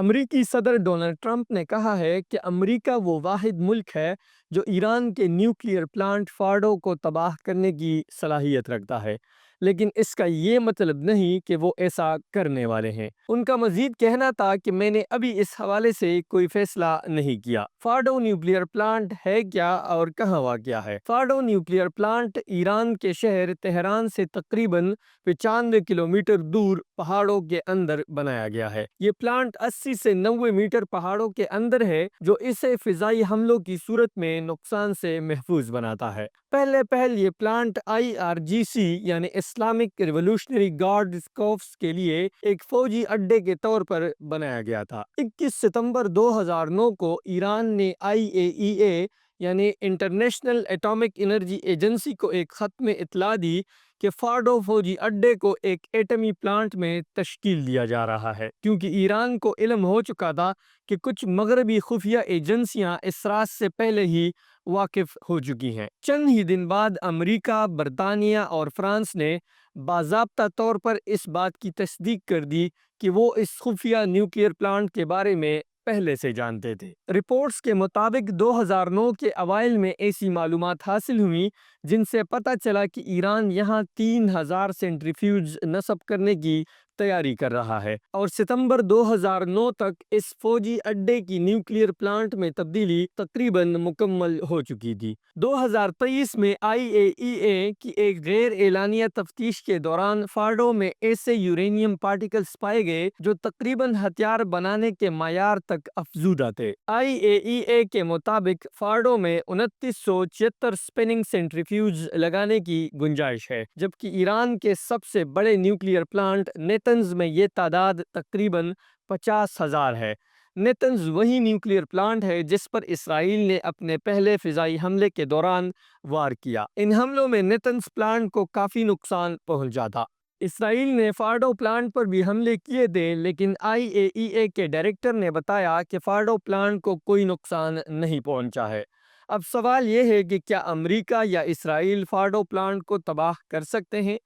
امریکی صدر Donald Trump نے کہا ہے کہ امریکہ وہ واحد ملک ہے جو ایران کے نیوکلیئر پلانٹ فارڈو کو تباہ کرنے کی صلاحیت رکھتا ہے، لیکن اس کا یہ مطلب نہیں کہ وہ ایسا کرنے والے ہیں۔ ان کا مزید کہنا تھا کہ میں نے ابھی اس حوالے سے کوئی فیصلہ نہیں کیا۔ فارڈو نیوکلیئر پلانٹ ہے کیا اور کہاں واقع ہے؟ فارڈو نیوکلیئر پلانٹ ایران کے شہر تہران سے تقریباً 95 کلومیٹر دور پہاڑوں کے اندر بنایا گیا ہے۔ یہ پلانٹ 80 سے 90 میٹر پہاڑوں کے اندر ہے، جو اسے فضائی حملوں کی صورت میں نقصان سے محفوظ بناتا ہے۔ پہل یہ پلانٹ IRGC یعنی اسلامک ریولوشنری گارڈز کورپس کے لیے ایک فوجی اڈے کے طور پر بنایا گیا تھا۔ 21 ستمبر 2009 کو ایران نے IAEA یعنی انٹرنیشنل ایٹامک انرجی ایجنسی کو ایک خط میں اطلاع دی کہ فارڈو فوجی اڈے کو ایک ایٹمی پلانٹ میں تشکیل دیا جا رہا ہے، کیونکہ ایران کو علم ہو چکا تھا کہ کچھ مغربی خفیہ ایجنسیاں اس راز سے پہلے ہی واقف ہو چکی ہیں۔ چند ہی دن بعد امریکہ، برطانیہ اور فرانس نے باضابطہ طور پر اس بات کی تصدیق کر دی کہ وہ اس خفیہ نیوکلیئر پلانٹ کے بارے میں پہلے سے جانتے تھے۔ رپورٹس کے مطابق 2009 کے اوائل میں ایسی معلومات حاصل ہوئیں جن سے پتہ چلا کہ ایران یہاں 3000 سینٹریفیوج نصب کرنے کی تیاری کر رہا ہے، اور ستمبر 2009 تک اس فوجی اڈے کی نیوکلیئر پلانٹ میں تبدیلی تقریباً مکمل ہو چکی تھی۔ 2023 میں IAEA کی ایک غیر اعلانیہ تفتیش کے دوران فارڈو میں ایسے یورینیم پارٹیکلز پائے گئے جو تقریباً ہتھیار بنانے کے معیار تک افزودہ تھے۔ IAEA کے مطابق فارڈو میں 2976 سپننگ سینٹریفیوج لگانے کی گنجائش ہے، جبکہ ایران کے سب سے بڑے نیوکلیئر پلانٹ نیتنز میں یہ تعداد تقریباً 50,000 ہے۔ نیتنز وہی نیوکلیئر پلانٹ ہے جس پر اسرائیل نے اپنے پہلے فضائی حملے کے دوران وار کیا۔ ان حملوں میں نیتنز پلانٹ کو کافی نقصان پہنچا تھا۔ اسرائیل نے فارڈو پلانٹ پر بھی حملے کیے تھے، لیکن IAEA کے ڈائریکٹر نے بتایا کہ فارڈو پلانٹ کو کوئی نقصان نہیں پہنچا ہے۔ اب سوال یہ ہے کہ کیا امریکہ یا اسرائیل فارڈو پلانٹ کو تباہ کر سکتے ہیں؟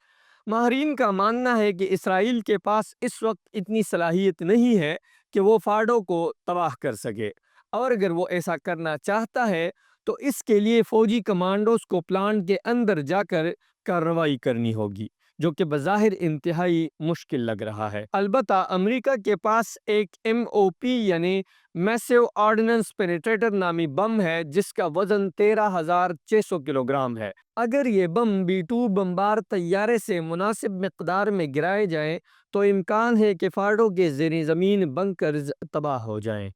ماہرین کا ماننا ہے کہ اسرائیل کے پاس اس وقت اتنی صلاحیت نہیں ہے کہ وہ فارڈو کو تباہ کر سکے، اور اگر وہ ایسا کرنا چاہتا ہے تو اس کے لیے فوجی کمانڈوز کو پلانٹ کے اندر جا کر کارروائی کرنی ہوگی، جو کہ بظاہر انتہائی مشکل لگ رہا ہے۔ البتہ امریکہ کے پاس ایک MOP یعنی میسو آرڈننس پینیٹریٹر نامی بم ہے جس کا وزن 13,600 کلوگرام ہے۔ اگر یہ بم B-2 بمبار طیارے سے مناسب مقدار میں گرائے جائیں تو امکان ہے کہ فارڈو کے زیر زمین بنکرز تباہ ہو جائیں۔